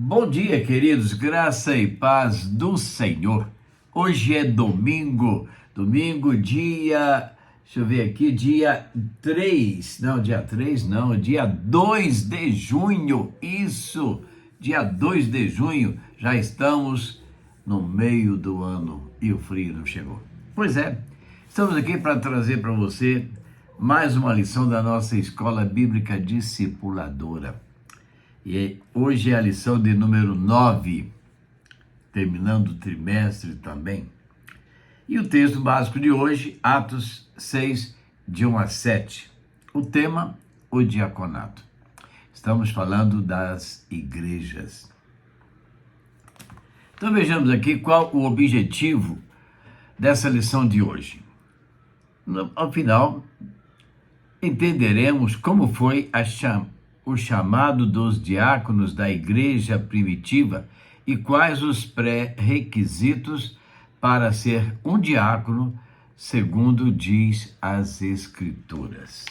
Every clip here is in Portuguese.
Bom dia, queridos, graça e paz do Senhor. Hoje é domingo, deixa eu ver aqui, dia 2 de junho, isso, dia 2 de junho, já estamos no meio do ano e o frio não chegou. Pois é, estamos aqui para trazer para você mais uma lição da nossa Escola Bíblica Discipuladora. E hoje é a lição de número 9, terminando o trimestre também. E o texto básico de hoje, Atos 6, de 1 a 7. O tema, o diaconato. Estamos falando das igrejas. Então vejamos aqui qual o objetivo dessa lição de hoje. Ao final, entenderemos como foi o chamado dos diáconos da igreja primitiva e quais os pré-requisitos para ser um diácono, segundo diz as Escrituras.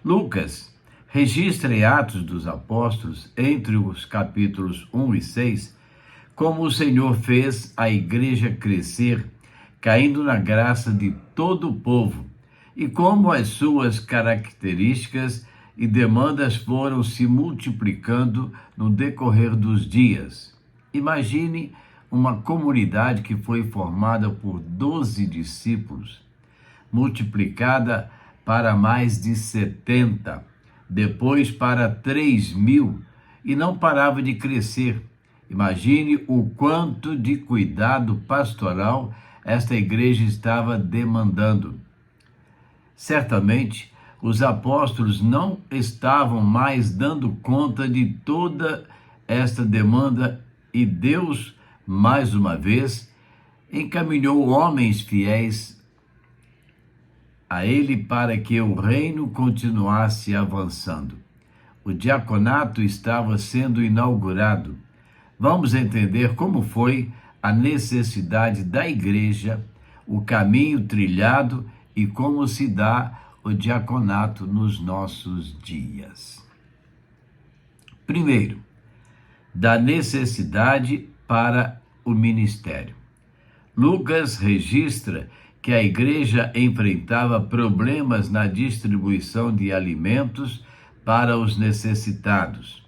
Lucas registra em Atos dos Apóstolos, entre os capítulos 1 e 6, como o Senhor fez a igreja crescer, caindo na graça de todo o povo, e como as suas características e demandas foram se multiplicando no decorrer dos dias. Imagine uma comunidade que foi formada por 12 discípulos, multiplicada para mais de 70, depois para 3.000, e não parava de crescer. Imagine o quanto de cuidado pastoral esta igreja estava demandando. Certamente, os apóstolos não estavam mais dando conta de toda esta demanda e Deus, mais uma vez, encaminhou homens fiéis a ele para que o reino continuasse avançando. O diaconato estava sendo inaugurado. Vamos entender como foi a necessidade da igreja, o caminho trilhado e como se dá o diaconato nos nossos dias. Primeiro, da necessidade para o ministério. Lucas registra que a igreja enfrentava problemas na distribuição de alimentos para os necessitados.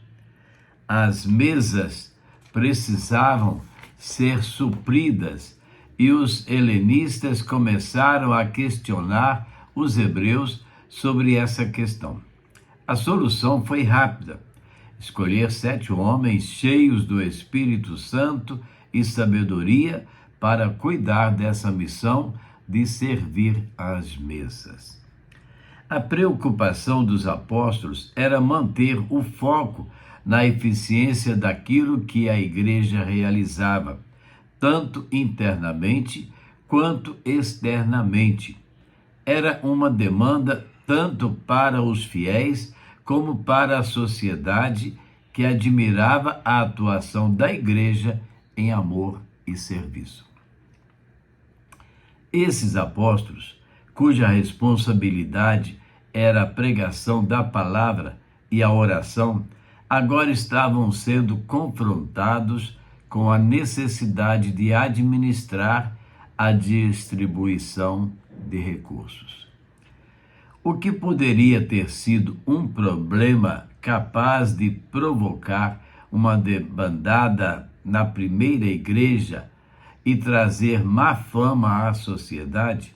As mesas precisavam ser supridas e os helenistas começaram a questionar os hebreus sobre essa questão. A solução foi rápida: escolher 7 homens cheios do Espírito Santo e sabedoria para cuidar dessa missão de servir às mesas. A preocupação dos apóstolos era manter o foco na eficiência daquilo que a igreja realizava, tanto internamente quanto externamente. Era uma demanda tanto para os fiéis como para a sociedade, que admirava a atuação da igreja em amor e serviço. Esses apóstolos, cuja responsabilidade era a pregação da palavra e a oração, agora estavam sendo confrontados com a necessidade de administrar a distribuição de recursos. O que poderia ter sido um problema capaz de provocar uma debandada na primeira igreja e trazer má fama à sociedade,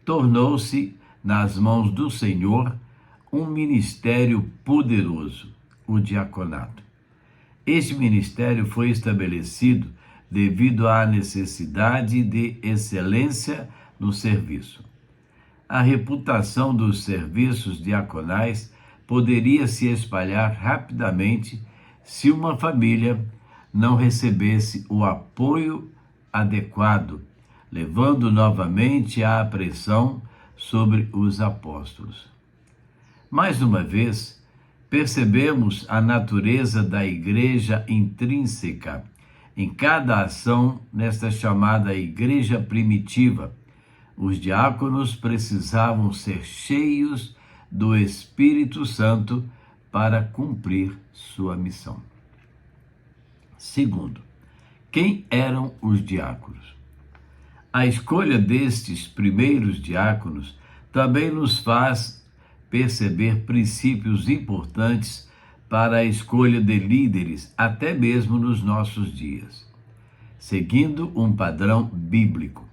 tornou-se, nas mãos do Senhor, um ministério poderoso, o diaconato. Este ministério foi estabelecido devido à necessidade de excelência no serviço. A reputação dos serviços diaconais poderia se espalhar rapidamente se uma família não recebesse o apoio adequado, levando novamente à pressão sobre os apóstolos. Mais uma vez, percebemos a natureza da igreja intrínseca em cada ação nesta chamada igreja primitiva. Os diáconos precisavam ser cheios do Espírito Santo para cumprir sua missão. Segundo, quem eram os diáconos? A escolha destes primeiros diáconos também nos faz perceber princípios importantes para a escolha de líderes, até mesmo nos nossos dias, seguindo um padrão bíblico.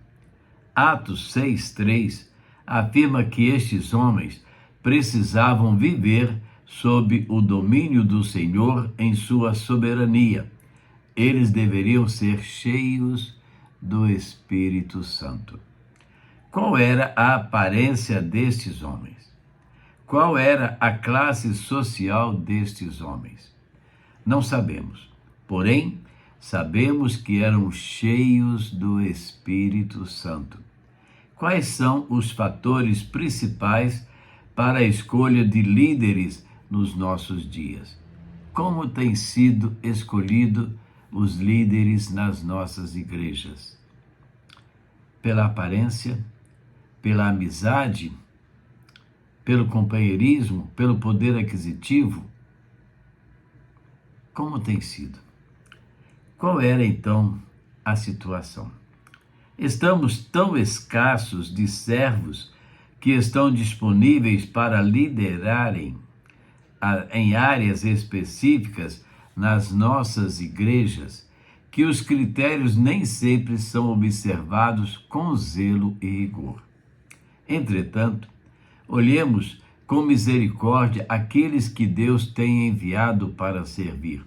Atos 6:3 afirma que estes homens precisavam viver sob o domínio do Senhor em sua soberania. Eles deveriam ser cheios do Espírito Santo. Qual era a aparência destes homens? Qual era a classe social destes homens? Não sabemos. Porém, sabemos que eram cheios do Espírito Santo. Quais são os fatores principais para a escolha de líderes nos nossos dias? Como têm sido escolhidos os líderes nas nossas igrejas? Pela aparência, pela amizade, pelo companheirismo, pelo poder aquisitivo? Como tem sido? Qual era então a situação? Estamos tão escassos de servos que estão disponíveis para liderarem em áreas específicas nas nossas igrejas, que os critérios nem sempre são observados com zelo e rigor. Entretanto, olhemos com misericórdia aqueles que Deus tem enviado para servir,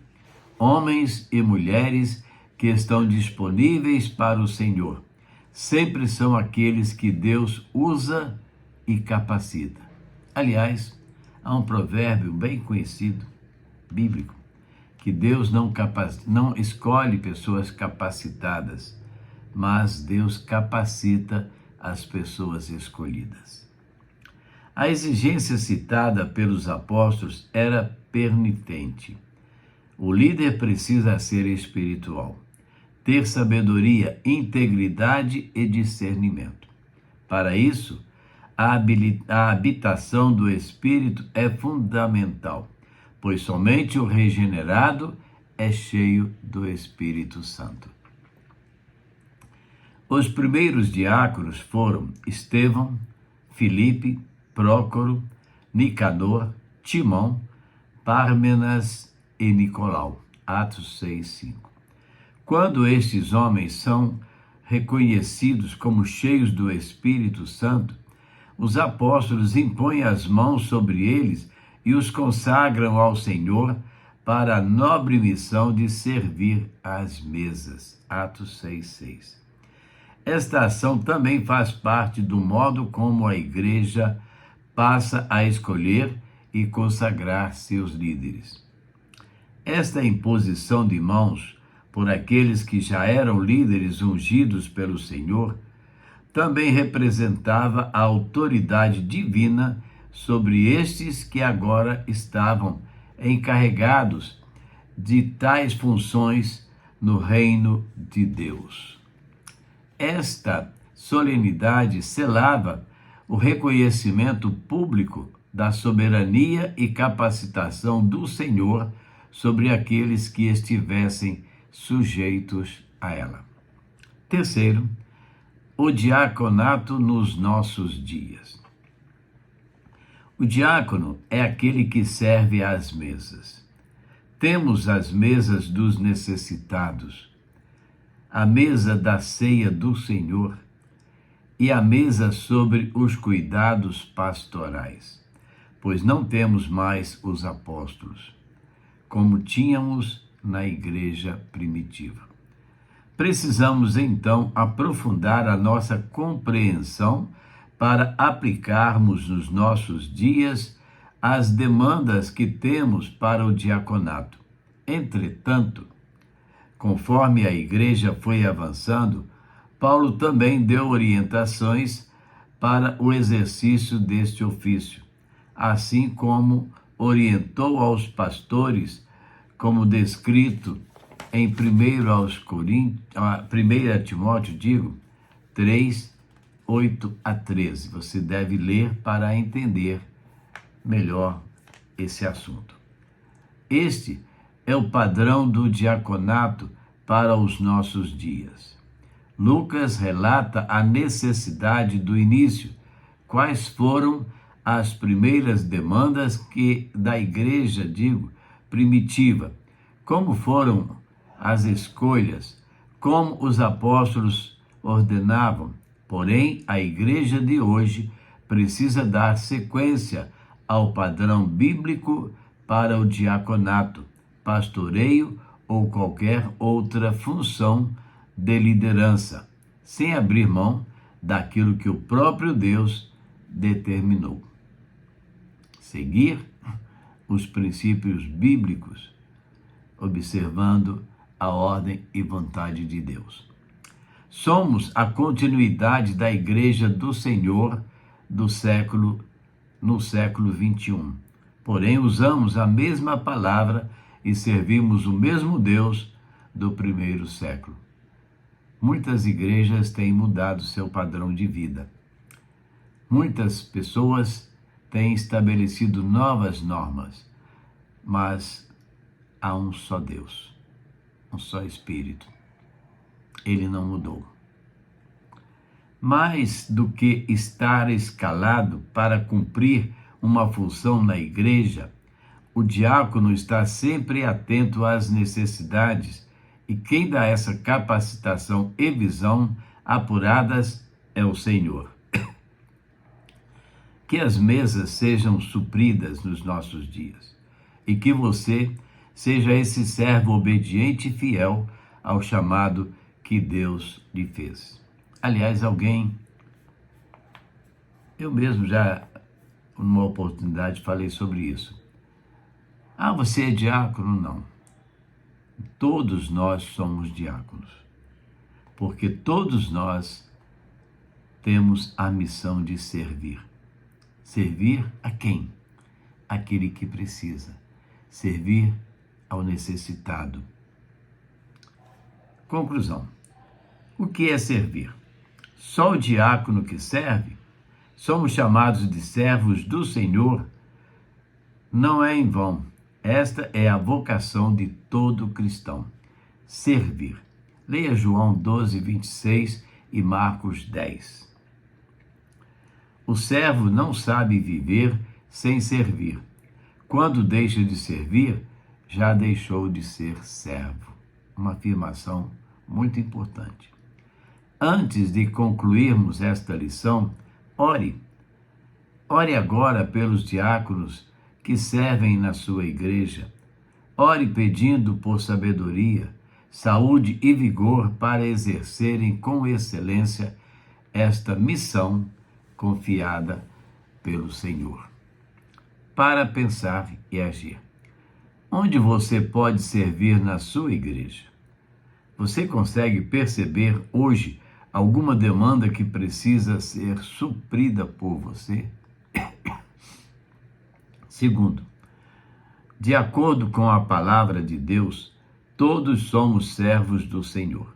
homens e mulheres que estão disponíveis para o Senhor. Sempre são aqueles que Deus usa e capacita. Aliás, há um provérbio bem conhecido, bíblico, que Deus não escolhe pessoas capacitadas, mas Deus capacita as pessoas escolhidas. A exigência citada pelos apóstolos era permitente. O líder precisa ser espiritual, ter sabedoria, integridade e discernimento. Para isso, a habitação do Espírito é fundamental, pois somente o regenerado é cheio do Espírito Santo. Os primeiros diáconos foram Estevão, Filipe, Prócoro, Nicanor, Timão, Pármenas e Nicolau. Atos 6:5. Quando estes homens são reconhecidos como cheios do Espírito Santo, os apóstolos impõem as mãos sobre eles e os consagram ao Senhor para a nobre missão de servir às mesas. Atos 6:6. Esta ação também faz parte do modo como a igreja passa a escolher e consagrar seus líderes. Esta imposição de mãos por aqueles que já eram líderes ungidos pelo Senhor também representava a autoridade divina sobre estes que agora estavam encarregados de tais funções no reino de Deus. Esta solenidade selava o reconhecimento público da soberania e capacitação do Senhor sobre aqueles que estivessem sujeitos a ela. Terceiro, o diaconato nos nossos dias. O diácono é aquele que serve às mesas. Temos as mesas dos necessitados, a mesa da ceia do Senhor e a mesa sobre os cuidados pastorais, pois não temos mais os apóstolos, como tínhamos na igreja primitiva. Precisamos, então, aprofundar a nossa compreensão para aplicarmos nos nossos dias as demandas que temos para o diaconato. Entretanto, conforme a igreja foi avançando, Paulo também deu orientações para o exercício deste ofício, assim como orientou aos pastores, como descrito em 1 Timóteo, 3, 8 a 13. Você deve ler para entender melhor esse assunto. Este é o padrão do diaconato para os nossos dias. Lucas relata a necessidade do início. Quais foram as primeiras demandas da igreja, primitiva? Como foram as escolhas? Como os apóstolos ordenavam? Porém, a igreja de hoje precisa dar sequência ao padrão bíblico para o diaconato, pastoreio ou qualquer outra função de liderança, sem abrir mão daquilo que o próprio Deus determinou. Seguir os princípios bíblicos, observando a ordem e vontade de Deus. Somos a continuidade da Igreja do Senhor no século XXI. Porém, usamos a mesma palavra e servimos o mesmo Deus do primeiro século. Muitas igrejas têm mudado seu padrão de vida. Muitas pessoas têm estabelecido novas normas, mas há um só Deus, um só Espírito. Ele não mudou. Mais do que estar escalado para cumprir uma função na igreja, o diácono está sempre atento às necessidades, e quem dá essa capacitação e visão apuradas é o Senhor. Que as mesas sejam supridas nos nossos dias e que você seja esse servo obediente e fiel ao chamado que Deus lhe fez. Aliás, eu mesmo já, numa oportunidade, falei sobre isso. Você é diácono? Não. Todos nós somos diáconos, porque todos nós temos a missão de servir. Servir a quem? Aquele que precisa. Servir ao necessitado. Conclusão. O que é servir? Só o diácono que serve? Somos chamados de servos do Senhor? Não é em vão. Esta é a vocação de todo cristão. Servir. Leia João 12, 26 e Marcos 10. O servo não sabe viver sem servir. Quando deixa de servir, já deixou de ser servo. Uma afirmação muito importante. Antes de concluirmos esta lição, ore. Ore agora pelos diáconos que servem na sua igreja. Ore pedindo por sabedoria, saúde e vigor para exercerem com excelência esta missão confiada pelo Senhor. Para pensar e agir. Onde você pode servir na sua igreja? Você consegue perceber hoje alguma demanda que precisa ser suprida por você? Segundo, de acordo com a palavra de Deus, todos somos servos do Senhor.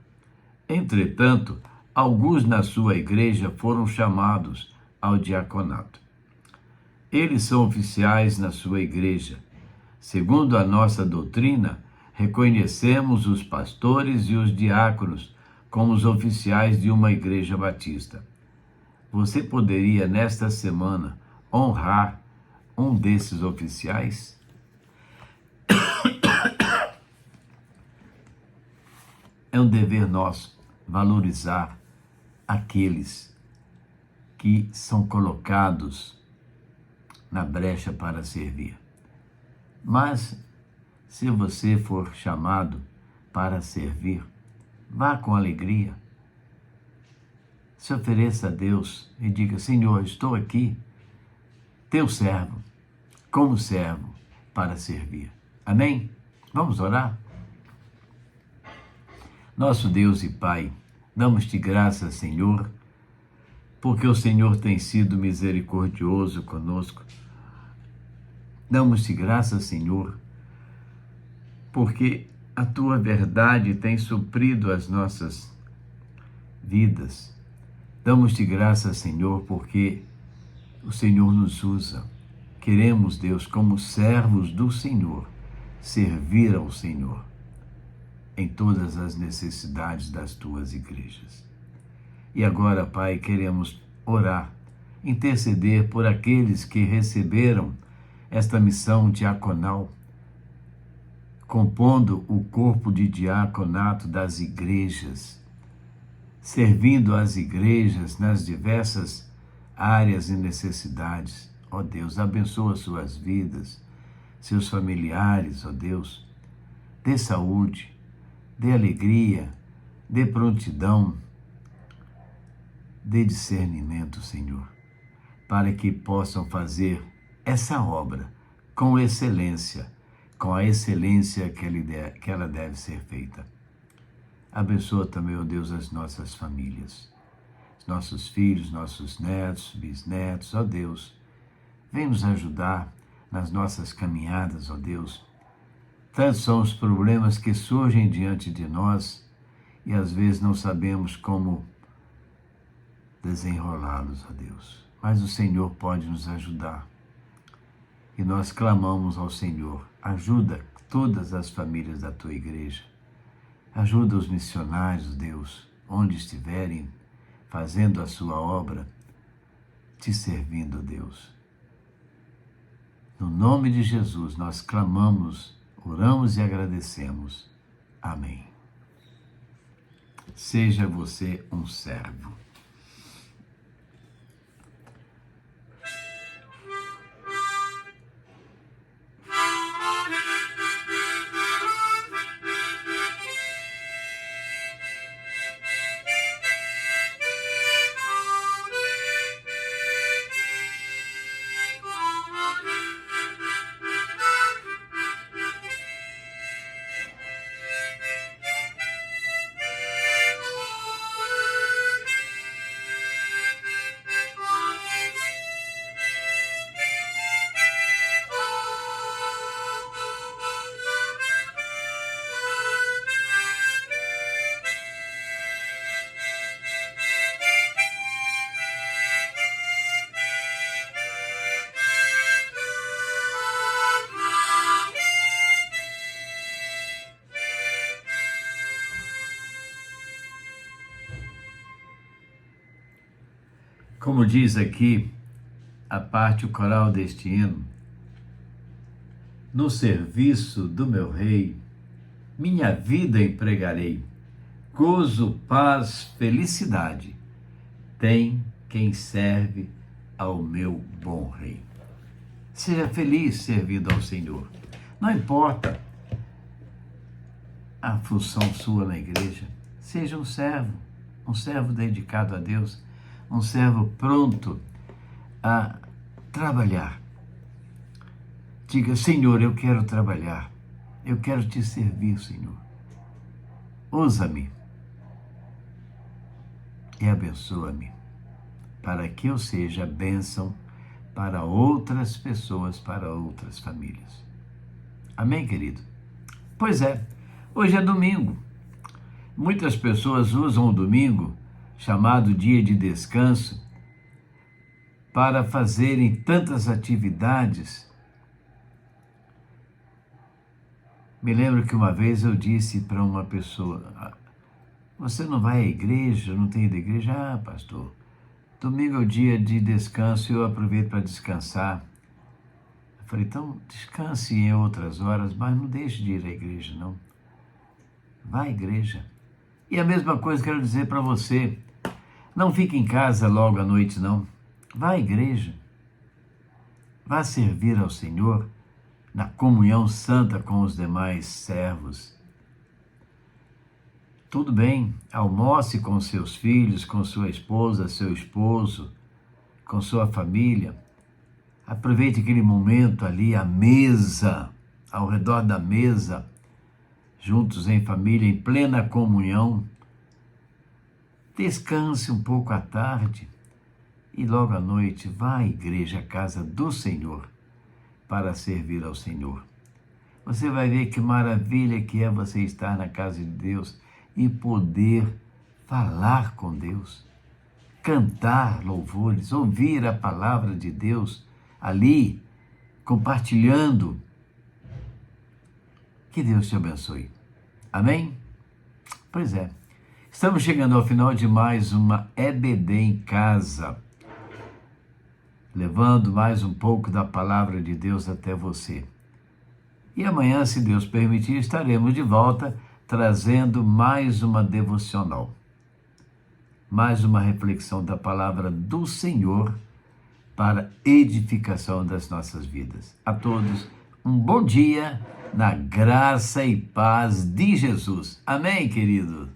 Entretanto, alguns na sua igreja foram chamados ao diaconato. Eles são oficiais na sua igreja. Segundo a nossa doutrina, reconhecemos os pastores e os diáconos como os oficiais de uma igreja batista. Você poderia, nesta semana, honrar um desses oficiais? É um dever nosso valorizar aqueles que são colocados na brecha para servir. Mas, se você for chamado para servir, vá com alegria. Se ofereça a Deus e diga: Senhor, estou aqui, teu servo, como servo, para servir. Amém? Vamos orar? Nosso Deus e Pai, damos-te graças, Senhor, porque o Senhor tem sido misericordioso conosco. Damos-te graças, Senhor, porque a tua verdade tem suprido as nossas vidas. Damos-te graças, Senhor, porque o Senhor nos usa. Queremos, Deus, como servos do Senhor, servir ao Senhor em todas as necessidades das tuas igrejas. E agora, Pai, queremos orar, interceder por aqueles que receberam esta missão diaconal, compondo o corpo de diaconato das igrejas, servindo as igrejas nas diversas áreas e necessidades. Ó Deus, abençoa suas vidas, seus familiares, ó Deus. Dê saúde, dê alegria, dê prontidão, dê discernimento, Senhor, para que possam fazer essa obra com excelência, com a excelência que ela deve ser feita. Abençoa também, ó Deus, as nossas famílias, nossos filhos, nossos netos, bisnetos, ó Deus. Vem nos ajudar nas nossas caminhadas, ó Deus. Tantos são os problemas que surgem diante de nós e às vezes não sabemos como desenrolá-los, ó Deus. Mas o Senhor pode nos ajudar. E nós clamamos ao Senhor, ajuda todas as famílias da tua igreja. Ajuda os missionários, Deus, onde estiverem, fazendo a sua obra, te servindo, Deus. No nome de Jesus, nós clamamos, oramos e agradecemos. Amém. Seja você um servo. Como diz aqui a parte coral deste hino, no serviço do meu rei, minha vida empregarei, gozo, paz, felicidade, tem quem serve ao meu bom rei. Seja feliz servindo ao Senhor. Não importa a função sua na igreja, seja um servo dedicado a Deus, um servo pronto a trabalhar. Diga, Senhor, eu quero trabalhar, eu quero te servir, Senhor. Usa-me e abençoa-me, para que eu seja bênção para outras pessoas, para outras famílias. Amém, querido? Pois é, hoje é domingo. Muitas pessoas usam o domingo, chamado dia de descanso, para fazerem tantas atividades. Me lembro que uma vez eu disse para uma pessoa, você não vai à igreja, não tem ido à igreja? Ah, pastor, domingo é o dia de descanso e eu aproveito para descansar. Eu falei, então descanse em outras horas, mas não deixe de ir à igreja, não. Vá à igreja. E a mesma coisa quero dizer para você, não fique em casa logo à noite, não. Vá à igreja. Vá servir ao Senhor na comunhão santa com os demais servos. Tudo bem, almoce com seus filhos, com sua esposa, seu esposo, com sua família. Aproveite aquele momento ali, à mesa, ao redor da mesa, juntos em família, em plena comunhão. Descanse um pouco à tarde e logo à noite vá à igreja, à casa do Senhor, para servir ao Senhor. Você vai ver que maravilha que é você estar na casa de Deus e poder falar com Deus, cantar louvores, ouvir a palavra de Deus ali, compartilhando Que Deus te abençoe. Amém? Pois é. Estamos chegando ao final de mais uma EBD em Casa, levando mais um pouco da palavra de Deus até você. E amanhã, se Deus permitir, estaremos de volta trazendo mais uma devocional, mais uma reflexão da palavra do Senhor para edificação das nossas vidas. A todos, um bom dia na graça e paz de Jesus. Amém, querido?